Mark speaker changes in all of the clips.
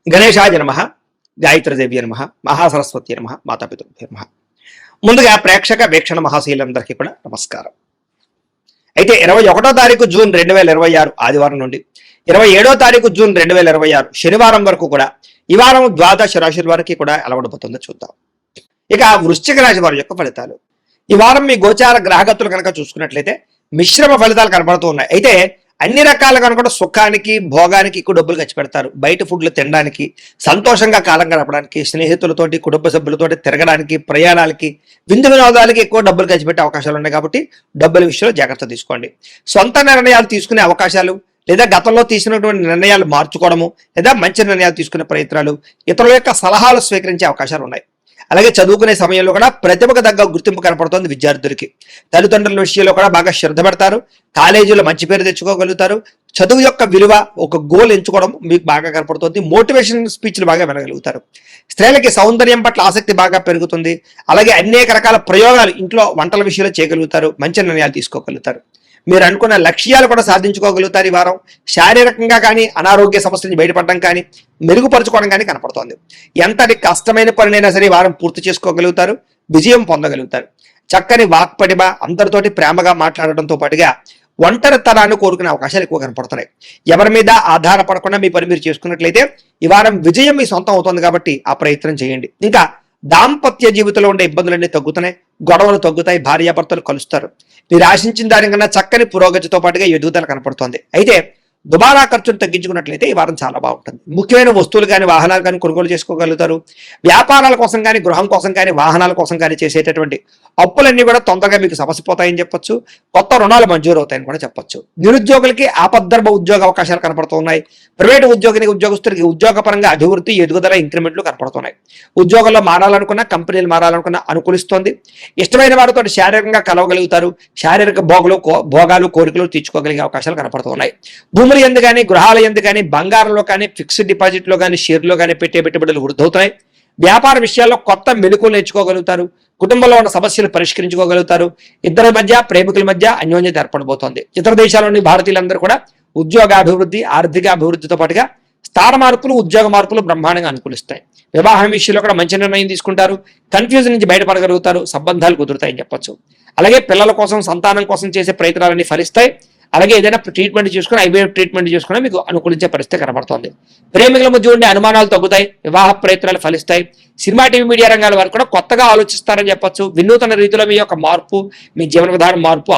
Speaker 1: గణేశాయ నమః, గాయత్రీదేవి నమః, మహాసరస్వతి నమః, మాతాపితృభ్యో నమః. ముందుగా ప్రేక్షక వీక్షణ మహాశీలందరికీ కూడా నమస్కారం. అయితే 21వ తారీఖు జూన్ 2026 ఆదివారం నుండి 27వ తారీఖు జూన్ 2026 శనివారం వరకు కూడా ఈ వారం ద్వాదశ రాశుల వారికి కూడా ఎలా ఉండబోతుందో చూద్దాం. ఇక వృశ్చిక రాశి వారి యొక్క ఫలితాలు. ఈ వారం మీ గోచార గ్రహగతులు కనుక చూసుకున్నట్లయితే మిశ్రమ ఫలితాలు కనబడుతూ ఉన్నాయి. అయితే అన్ని రకాలుగా కూడా సుఖానికి భోగానికి ఎక్కువ డబ్బులు ఖర్చు పెడతారు. బయట ఫుడ్లు తినడానికి, సంతోషంగా కాలం గడపడానికి, స్నేహితులతోటి కుటుంబ సభ్యులతోటి తిరగడానికి, ప్రయాణాలకి, విందు వినోదాలకి ఎక్కువ డబ్బులు ఖర్చు పెట్టే అవకాశాలు ఉన్నాయి. కాబట్టి డబ్బుల విషయంలో జాగ్రత్త తీసుకోండి. సొంత నిర్ణయాలు తీసుకునే అవకాశాలు లేదా గతంలో తీసినటువంటి నిర్ణయాలు మార్చుకోవడము లేదా మంచి నిర్ణయాలు తీసుకునే ప్రయత్నాలు, ఇతరుల యొక్క సలహాలు స్వీకరించే అవకాశాలు ఉన్నాయి. అలాగే చదువుకునే సమయంలో కూడా ప్రతిభకు తగ్గ గుర్తింపు కనపడుతుంది విద్యార్థులకి. తల్లిదండ్రుల విషయంలో కూడా బాగా శ్రద్ధ పెడతారు. కాలేజీలో మంచి పేరు తెచ్చుకోగలుగుతారు. చదువు యొక్క విలువ, ఒక గోల్ ఎంచుకోవడం మీకు బాగా కనపడుతుంది. మోటివేషన్ స్పీచ్లు బాగా వినగలుగుతారు. స్త్రీలకి సౌందర్యం పట్ల ఆసక్తి బాగా పెరుగుతుంది. అలాగే అనేక రకాల ప్రయోగాలు ఇంట్లో వంటల విషయంలో చేయగలుగుతారు. మంచి నిర్ణయాలు తీసుకోగలుగుతారు. మీరు అనుకున్న లక్ష్యాలు కూడా సాధించుకోగలుగుతారు. ఈ వారం శారీరకంగా కానీ అనారోగ్య సమస్యల నుంచి బయటపడడం కానీ మెరుగుపరచుకోవడం కానీ కనపడుతోంది. ఎంతటి కష్టమైన పనినైనా సరే ఈ వారం పూర్తి చేసుకోగలుగుతారు. విజయం పొందగలుగుతారు. చక్కని వాక్పటిమ, అందరితోటి ప్రేమగా మాట్లాడడంతో పాటుగా ఒంటరితనాన్ని కోరుకునే అవకాశాలు ఎక్కువ కనపడుతున్నాయి. ఎవరి మీద ఆధారపడకుండా మీ పని మీరు చేసుకున్నట్లయితే ఈ వారం విజయం మీ సొంతం అవుతుంది. కాబట్టి ఆ ప్రయత్నం చేయండి. ఇంకా దాంపత్య జీవితంలో ఉండే ఇబ్బందులన్నీ తగ్గుతున్నాయి. గొడవలు తగ్గుతాయి. భార్యాభర్తలు కలుస్తారు. మీరు ఆశించిన దానికన్నా చక్కని పురోగతితో పాటుగా ఎదుగుదల కనపడుతోంది. అయితే దుబారా ఖర్చును తగ్గించుకున్నట్లయితే ఈ వారం చాలా బాగుంటుంది. ముఖ్యమైన వస్తువులు కానీ వాహనాలు కానీ కొనుగోలు చేసుకోగలుగుతారు. వ్యాపారాల కోసం కానీ, గృహం కోసం కానీ, వాహనాల కోసం కానీ చేసేటటువంటి అప్పులన్నీ కూడా తొందరగా మీకు సమసిపోతాయని చెప్పొచ్చు. కొత్త రుణాలు మంజూరు అవుతాయని కూడా చెప్పొచ్చు. నిరుద్యోగులకి ఆపద్ధర్మ ఉద్యోగ అవకాశాలు కనపడుతున్నాయి. ప్రైవేటు ఉద్యోగస్తులకి ఉద్యోగపరంగా అభివృద్ధి, ఎదుగుదల, ఇంక్రిమెంట్లు కనపడుతున్నాయి. ఉద్యోగంలో మారాలనుకున్నా, కంపెనీలు మారాలనుకున్నా అనుకూలిస్తోంది. ఇష్టమైన వారితో శారీరకంగా కలవగలుగుతారు. శారీరక భోగాలు, కోరికలు తీర్చుకోగలిగే అవకాశాలు కనపడుతున్నాయి. భూముల యందు కానీ, గృహాల యందు కానీ, బంగారంలో కానీ, ఫిక్స్డ్ డిపాజిట్లో కానీ, షేర్లో కానీ పెట్టే పెట్టుబడులు వృద్ధవుతాయి. వ్యాపార విషయాల్లో కొత్త మెలకువలు నేర్చుకోగలుగుతారు. కుటుంబంలో ఉన్న సమస్యలు పరిష్కరించుకోగలుగుతారు. ఇద్దరి మధ్య, ప్రేమికుల మధ్య అన్యోన్యత ఏర్పడబోతోంది. ఇతర దేశాల్లోని భారతీయులందరూ కూడా ఉద్యోగాభివృద్ధి, ఆర్థిక అభివృద్ధితో పాటుగా స్థాన మార్పులు, ఉద్యోగ మార్పులు బ్రహ్మాండంగా అనుకూలిస్తాయి. వివాహం విషయంలో కూడా మంచి నిర్ణయం తీసుకుంటారు. కన్ఫ్యూజన్ నుంచి బయటపడగలుగుతారు. సంబంధాలు కుదురుతాయని చెప్పొచ్చు. అలాగే పిల్లల కోసం, సంతానం కోసం చేసే ప్రయత్నాలన్నీ ఫలిస్తాయి. అలాగే ఏదైనా ట్రీట్మెంట్ చేసుకుని, ఐవీఎఫ్ ట్రీట్మెంట్ చేసుకుని మీకు అనుకూలించే పరిస్థితి కనబడుతోంది. ప్రేమికుల మధ్య ఉండే అనుమానాలు తగ్గుతాయి. వివాహ ప్రయత్నాలు ఫలిస్తాయి. సినిమా, టీవీ, మీడియా రంగాల వారు కూడా కొత్తగా ఆలోచిస్తారని చెప్పొచ్చు. వినూతన రీతిలో మీ యొక్క మార్పు, మీ జీవన విధానం మార్పు,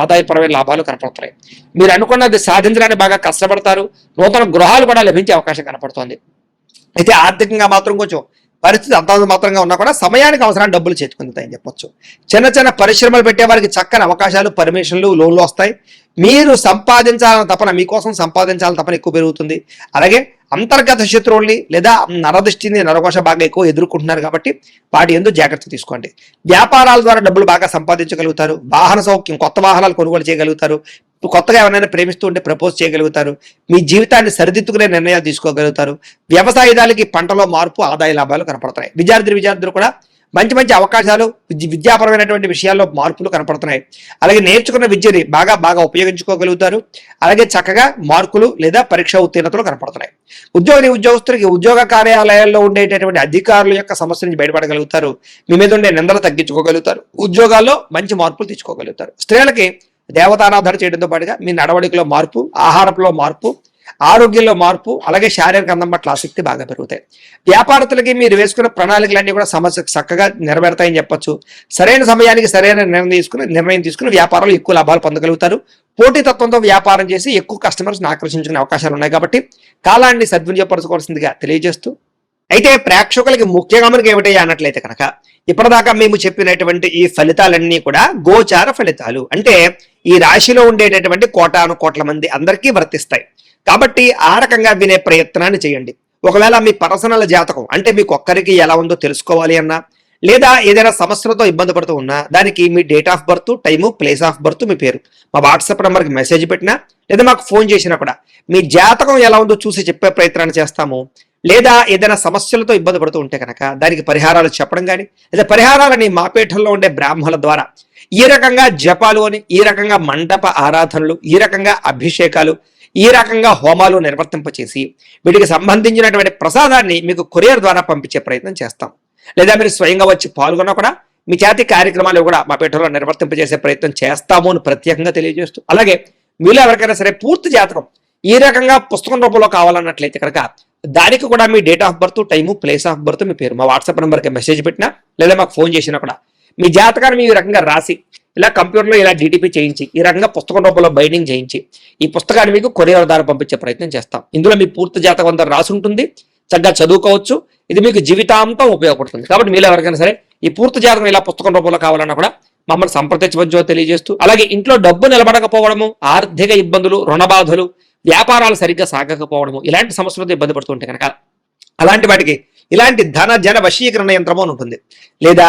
Speaker 1: ఆదాయపరమైన లాభాలు కనపడుతున్నాయి. మీరు అనుకున్నది సాధించడానికి బాగా కష్టపడతారు. నూతన గృహాలు కూడా లభించే అవకాశం కనపడుతోంది. అయితే ఆర్థికంగా మాత్రం కొంచెం పరిస్థితి అంతంత మాత్రంగా ఉన్నా కూడా సమయానికి అవసరాన్ని డబ్బులు చేతుకుంటాయని చెప్పొచ్చు. చిన్న చిన్న పరిశ్రమలు పెట్టే వారికి చక్కని అవకాశాలు, పర్మిషన్లు, లోన్లు వస్తాయి. మీరు సంపాదించాలని తపన, మీకోసం సంపాదించాలని తపన ఎక్కువ పెరుగుతుంది. అలాగే అంతర్గత శత్రువుల్ని లేదా నరదృష్టిని, నరకోశ బాగా ఎక్కువ ఎదుర్కొంటున్నారు. కాబట్టి వాటి ఎందుకు జాగ్రత్త తీసుకోండి. వ్యాపారాల ద్వారా డబ్బులు బాగా సంపాదించగలుగుతారు. వాహన సౌఖ్యం, కొత్త వాహనాలు కొనుగోలు చేయగలుగుతారు. కొత్తగా ఎవరైనా ప్రేమిస్తూ ఉంటే ప్రపోజ్ చేయగలుగుతారు. మీ జీవితాన్ని సరిదిద్దుకునే నిర్ణయాలు తీసుకోగలుగుతారు. వ్యవసాయదాలకి పంటలో మార్పు, ఆదాయ లాభాలు కనపడుతున్నాయి. విద్యార్థులు కూడా మంచి మంచి అవకాశాలు, విద్యాపరమైనటువంటి విషయాల్లో మార్పులు కనపడుతున్నాయి. అలాగే నేర్చుకున్న విద్యని బాగా ఉపయోగించుకోగలుగుతారు. అలాగే చక్కగా మార్కులు లేదా పరీక్ష ఉత్తీర్ణతలు కనపడుతున్నాయి. ఉద్యోగస్తులకి ఉద్యోగ కార్యాలయాల్లో ఉండేటటువంటి అధికారుల యొక్క సమస్య నుంచి బయటపడగలుగుతారు. మీ మీద ఉండే నిందలు తగ్గించుకోగలుగుతారు. ఉద్యోగాల్లో మంచి మార్పులు తెచ్చుకోగలుగుతారు. స్త్రీలకి దేవతారాధన చేయడంతో పాటుగా మీ నడవడికలో మార్పు, ఆహారంలో మార్పు, ఆరోగ్యంలో మార్పు, అలాగే శారీరక అందం పట్ల ఆసక్తి బాగా పెరుగుతాయి. వ్యాపారస్తులకి మీరు వేసుకున్న ప్రణాళికలన్నీ కూడా చక్కగా నెరవేరుతాయని చెప్పొచ్చు. సరైన సమయానికి సరైన నిర్ణయం తీసుకుని వ్యాపారంలో ఎక్కువ లాభాలు పొందగలుగుతారు. పోటీతత్వంతో వ్యాపారం చేసి ఎక్కువ కస్టమర్స్ని ఆకర్షించుకునే అవకాశాలు ఉన్నాయి. కాబట్టి కాలాన్ని సద్వినియోగపరచుకోవాల్సిందిగా తెలియజేస్తూ, అయితే ప్రేక్షకులకి ముఖ్యంగా మనకి ఏమిటయ్యా అన్నట్లయితే కనుక ఇప్పటిదాకా మేము చెప్పినటువంటి ఈ ఫలితాలన్నీ కూడా గోచార ఫలితాలు. అంటే ఈ రాశిలో ఉండేటటువంటి కోటాను కోట్ల మంది అందరికీ వర్తిస్తాయి. కాబట్టి ఆ రకంగా వినే ప్రయత్నాన్ని చేయండి. ఒకవేళ మీ పర్సనల్ జాతకం అంటే మీకు ఒక్కరికి ఎలా ఉందో తెలుసుకోవాలి అన్నా, లేదా ఏదైనా సమస్యలతో ఇబ్బంది పడుతూ ఉన్నా, దానికి మీ date of birth, time, place of birth, మీ పేరు మా వాట్సాప్ నెంబర్కి మెసేజ్ పెట్టినా లేదా మాకు ఫోన్ చేసినా కూడా మీ జాతకం ఎలా ఉందో చూసి చెప్పే ప్రయత్నాన్ని చేస్తాము. లేదా ఏదైనా సమస్యలతో ఇబ్బంది పడుతూ ఉంటే కనుక దానికి పరిహారాలు చెప్పడం కానీ, లేదా పరిహారాలని మా పీఠంలో ఉండే బ్రాహ్మణుల ద్వారా ఈ రకంగా జపాలు అని, ఈ రకంగా మండప ఆరాధనలు, ఈ రకంగా అభిషేకాలు, ఈ రకంగా హోమాలు నిర్వర్తింపచేసి వీటికి సంబంధించినటువంటి ప్రసాదాన్ని మీకు కొరియర్ ద్వారా పంపించే ప్రయత్నం చేస్తాం. లేదా మీరు స్వయంగా వచ్చి పాల్గొన్నా కూడా మీ చేతి కార్యక్రమాలు కూడా మా పీఠంలో నిర్వర్తింపజేసే ప్రయత్నం చేస్తాము అని ప్రత్యేకంగా తెలియజేస్తూ, అలాగే మీలో ఎవరికైనా సరే పూర్తి జాతకం ఈ రకంగా పుస్తకం రూపంలో కావాలన్నట్లయితే కనుక దానికి కూడా మీ date of birth, time, place of birth, మీ పేరు మా వాట్సాప్ నెంబర్కి మెసేజ్ పెట్టినా లేదా మాకు ఫోన్ చేసినా కూడా మీ జాతకాన్ని ఈ రకంగా రాసి ఇలా కంప్యూటర్లో ఇలా డీటీపీ చేయించి ఈ రకంగా పుస్తకం రూపంలో బైండింగ్ చేయించి ఈ పుస్తకాన్ని మీకు కొరియర్ ద్వారా పంపించే ప్రయత్నం చేస్తాం. ఇందులో మీ పూర్తి జాతకం అంతా రాసి ఉంటుంది, చక్కగా చదువుకోవచ్చు. ఇది మీకు జీవితాంతం ఉపయోగపడుతుంది. కాబట్టి మీరు ఎవరికైనా సరే ఈ పూర్తి జాతకం ఇలా పుస్తకం రూపంలో కావాలన్నా కూడా మమ్మల్ని సంప్రదించవచ్చో తెలియజేస్తూ, అలాగే ఇంట్లో డబ్బు నిలబడకపోవడము, ఆర్థిక ఇబ్బందులు, రుణ బాధలు, వ్యాపారాలు సరిగ్గా సాగకపోవడము, ఇలాంటి సమస్యలతో ఇబ్బంది పడుతుంటే కనుక అలాంటి వాటికి ఇలాంటి ధన జన వశీకరణ యంత్రము అని ఉంటుంది. లేదా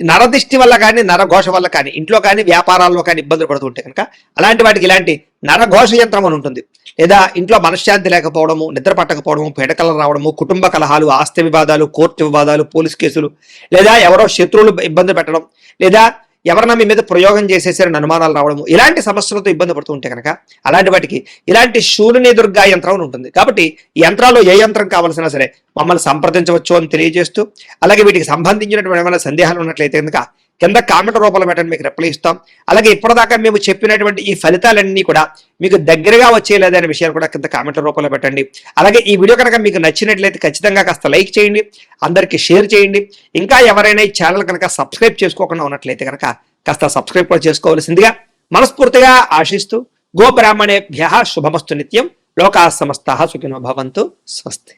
Speaker 1: నరదిష్టి వల్ల కానీ నరఘోష వల్ల కానీ ఇంట్లో కానీ వ్యాపారాల్లో కానీ ఇబ్బందులు పడుతుంటే కనుక అలాంటి వాటికి ఇలాంటి నరఘోష యంత్రం అని ఉంటుంది. లేదా ఇంట్లో మనశ్శాంతి లేకపోవడము, నిద్ర పట్టకపోవడము, పీడకలు రావడము, కుటుంబ కలహాలు, ఆస్తి వివాదాలు, కోర్టు వివాదాలు, పోలీస్ కేసులు, లేదా ఎవరో శత్రువులు ఇబ్బంది పెట్టడం, లేదా ఎవరన్నా మీ మీద ప్రయోగం చేసేసారని అనుమానాలు రావడము, ఇలాంటి సమస్యలతో ఇబ్బంది పడుతుంటే కనుక అలాంటి వాటికి ఇలాంటి శూలిని దుర్గా యంత్రం అని ఉంటుంది. కాబట్టి ఈ యంత్రాల్లో ఏ యంత్రం కావాల్సినా సరే మమ్మల్ని సంప్రదించవచ్చు అని తెలియజేస్తూ, అలాగే వీటికి సంబంధించినటువంటి ఏమైనా సందేహాలు ఉన్నట్లయితే కనుక కింద కామెంట్ రూపంలో పెట్టండి, మీకు రిప్లై ఇస్తాం. అలాగే ఇప్పటిదాకా మేము చెప్పినటువంటి ఈ ఫలితాలన్నీ కూడా మీకు దగ్గరగా వచ్చేలేదనే విషయాలు కూడా కింద కామెంట్ రూపంలో పెట్టండి. అలాగే ఈ వీడియో కనుక మీకు నచ్చినట్లయితే ఖచ్చితంగా కాస్త లైక్ చేయండి, అందరికీ షేర్ చేయండి. ఇంకా ఎవరైనా ఈ ఛానల్ కనుక సబ్స్క్రైబ్ చేసుకోకుండా ఉన్నట్లయితే కనుక కాస్త సబ్స్క్రైబ్ కూడా చేసుకోవాల్సిందిగా మనస్ఫూర్తిగా ఆశిస్తూ, గోబ్రాహ్మణేభ్యః శుభమస్తు నిత్యం, లోకాః సమస్తాః సుఖినో భవంతు, స్వస్తి.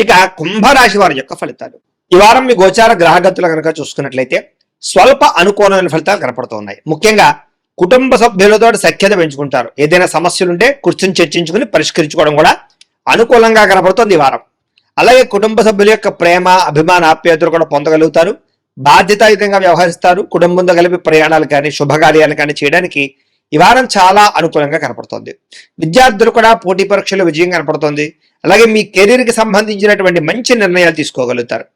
Speaker 1: ఇక కుంభరాశి వారి యొక్క ఫలితాలు. ఈ వారం మీ గోచార గ్రహగతులు కనుక చూసుకున్నట్లయితే స్వల్ప అనుకూలమైన ఫలితాలు కనపడుతున్నాయి. ముఖ్యంగా కుటుంబ సభ్యులతో సఖ్యత పెంచుకుంటారు. ఏదైనా సమస్యలుంటే కూర్చొని చర్చించుకుని పరిష్కరించుకోవడం కూడా అనుకూలంగా కనపడుతుంది ఈ వారం. అలాగే కుటుంబ సభ్యుల యొక్క ప్రేమ, అభిమాన, ఆప్యాయతలు కూడా పొందగలుగుతారు. బాధ్యతాయుతంగా వ్యవహరిస్తారు. కుటుంబంతో కలిపి ప్రయాణాలు కానీ శుభకార్యాలు కానీ చేయడానికి ఈ వారం చాలా అనుకూలంగా కనపడుతుంది. విద్యార్థులు కూడా పోటీ పరీక్షలు విజయం కనపడుతుంది. అలాగే మీ కెరీర్కి సంబంధించినటువంటి మంచి నిర్ణయాలు తీసుకోగలుగుతారు.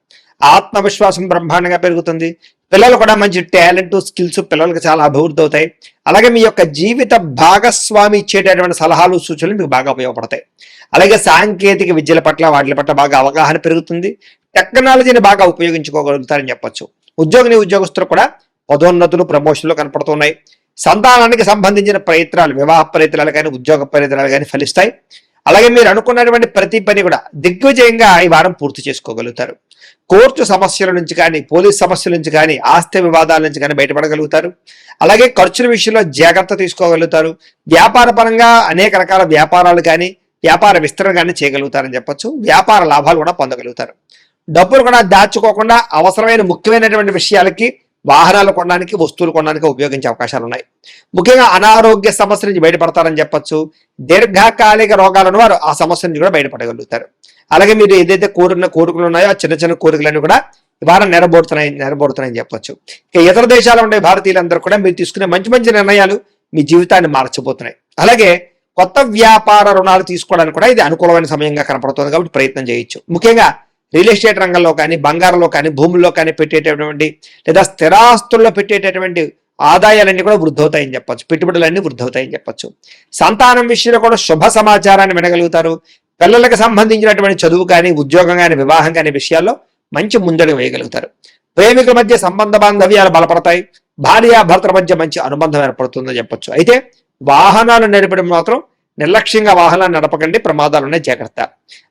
Speaker 1: ఆత్మవిశ్వాసం బ్రహ్మాండంగా పెరుగుతుంది. పిల్లలు కూడా మంచి టాలెంట్, స్కిల్స్ పిల్లలకి చాలా అభివృద్ధి అవుతాయి. అలాగే మీ యొక్క జీవిత భాగస్వామి ఇచ్చేటటువంటి సలహాలు, సూచనలు మీకు బాగా ఉపయోగపడతాయి. అలాగే సాంకేతిక విద్యల పట్ల వాటి పట్ల బాగా అవగాహన పెరుగుతుంది. టెక్నాలజీని బాగా ఉపయోగించుకోగలుగుతారని చెప్పొచ్చు. ఉద్యోగస్తులు కూడా పదోన్నతులు, ప్రమోషన్లు కనపడుతున్నాయి. సంతానానికి సంబంధించిన ప్రయత్నాలు, వివాహ ప్రయత్నాలు కానీ ఉద్యోగ ప్రయత్నాలు కానీ ఫలిస్తాయి. అలాగే మీరు అనుకున్నటువంటి ప్రతి పని కూడా దిగ్విజయంగా ఈ వారం పూర్తి చేసుకోగలుగుతారు. కోర్టు సమస్యల నుంచి కానీ, పోలీస్ సమస్యల నుంచి కానీ, ఆస్తి వివాదాల నుంచి కానీ బయటపడగలుగుతారు. అలాగే ఖర్చుల విషయంలో జాగ్రత్త తీసుకోగలుగుతారు. వ్యాపార పరంగా అనేక రకాల వ్యాపారాలు కానీ, వ్యాపార విస్తరణ కానీ చేయగలుగుతారని చెప్పొచ్చు. వ్యాపార లాభాలు కూడా పొందగలుగుతారు. డబ్బులు కూడా దాచుకోకుండా అవసరమైన ముఖ్యమైనటువంటి విషయాలకి, వాహనాలు కొనడానికి, వస్తువులు కొనడానికి ఉపయోగించే అవకాశాలు ఉన్నాయి. ముఖ్యంగా అనారోగ్య సమస్య నుంచి బయటపడతారని చెప్పొచ్చు. దీర్ఘకాలిక రోగాలను వారు ఆ సమస్య నుంచి కూడా బయటపడగలుగుతారు. అలాగే మీరు ఏదైతే కోరికలు ఉన్నాయో ఆ చిన్న చిన్న కోరికలన్నీ కూడా ఈ వారం నెరబోడుతున్నాయని చెప్పొచ్చు. ఇక ఇతర దేశాల్లో ఉండే భారతీయులందరూ కూడా మీరు తీసుకునే మంచి మంచి నిర్ణయాలు మీ జీవితాన్ని మార్చబోతున్నాయి. అలాగే కొత్త వ్యాపార రుణాలు తీసుకోవడానికి కూడా ఇది అనుకూలమైన సమయంగా కనపడుతుంది. కాబట్టి ప్రయత్నం చేయొచ్చు. ముఖ్యంగా రియల్ ఎస్టేట్ రంగంలో కానీ, బంగారంలో కానీ, భూముల్లో కానీ పెట్టేటటువంటి లేదా స్థిరాస్తుల్లో పెట్టేటటువంటి ఆదాయాలన్నీ కూడా వృద్ధి అవుతాయని చెప్పొచ్చు. పెట్టుబడులన్నీ వృద్ధి అవుతాయని చెప్పొచ్చు. సంతానం విషయంలో కూడా శుభ సమాచారాన్ని వినగలుగుతారు. పిల్లలకు సంబంధించినటువంటి చదువు కానీ, ఉద్యోగం కానీ, వివాహం కానీ విషయాల్లో మంచి ముందడుగు వేయగలుగుతారు. ప్రేమికుల మధ్య సంబంధ బాంధవ్యాలు బలపడతాయి. భార్యాభర్తల మధ్య మంచి అనుబంధం ఏర్పడుతుందని చెప్పొచ్చు. అయితే వాహనాలు నడిపడం మాత్రం నిర్లక్ష్యంగా వాహనాలు నడపకండి, ప్రమాదాలున్నాయి, జాగ్రత్త.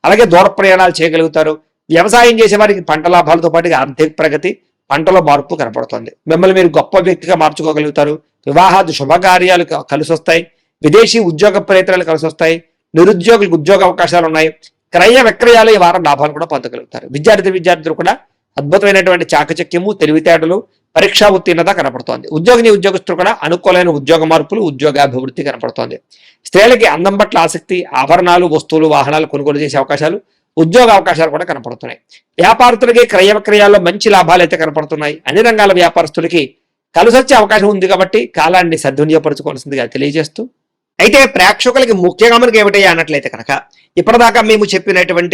Speaker 1: అలాగే దూర ప్రయాణాలు చేయగలుగుతారు. వ్యవసాయం చేసే వారికి పంట లాభాలతో పాటు ఆర్థిక ప్రగతి, పంటలో మార్పు కనపడుతుంది. మిమ్మల్ని మీరు గొప్ప వ్యక్తిగా మార్చుకోగలుగుతారు. వివాహాది శుభకార్యాలు కలిసి వస్తాయి. విదేశీ ఉద్యోగ ప్రయత్నాలు కలిసి వస్తాయి. నిరుద్యోగులకు ఉద్యోగ అవకాశాలు ఉన్నాయి. క్రయ విక్రయాలు ఈ వారం లాభాలు కూడా పొందగలుగుతారు. విద్యార్థులు కూడా అద్భుతమైనటువంటి చాకచక్యము, తెలివితేటలు, పరీక్షా ఉత్తీర్ణత కనపడుతోంది. ఉద్యోగస్తులు కూడా అనుకూలమైన ఉద్యోగ మార్పులు, ఉద్యోగాభివృద్ధి కనపడుతోంది. స్త్రీలకి అందం పట్ల ఆసక్తి, ఆభరణాలు, వస్తువులు, వాహనాలు కొనుగోలు చేసే అవకాశాలు, ఉద్యోగ అవకాశాలు కూడా కనపడుతున్నాయి. వ్యాపారస్తులకి క్రయ విక్రయాల్లో మంచి లాభాలు అయితే కనపడుతున్నాయి. అన్ని రంగాల వ్యాపారస్తులకి కలిసొచ్చే అవకాశం ఉంది. కాబట్టి కాలాన్ని సద్వినియోగపరచుకోవాల్సిందిగా తెలియజేస్తూ, అయితే ప్రేక్షకులకి ముఖ్యంగా మనకి ఏమిటయ్యా అన్నట్లయితే కనుక ఇప్పటిదాకా మేము చెప్పినటువంటి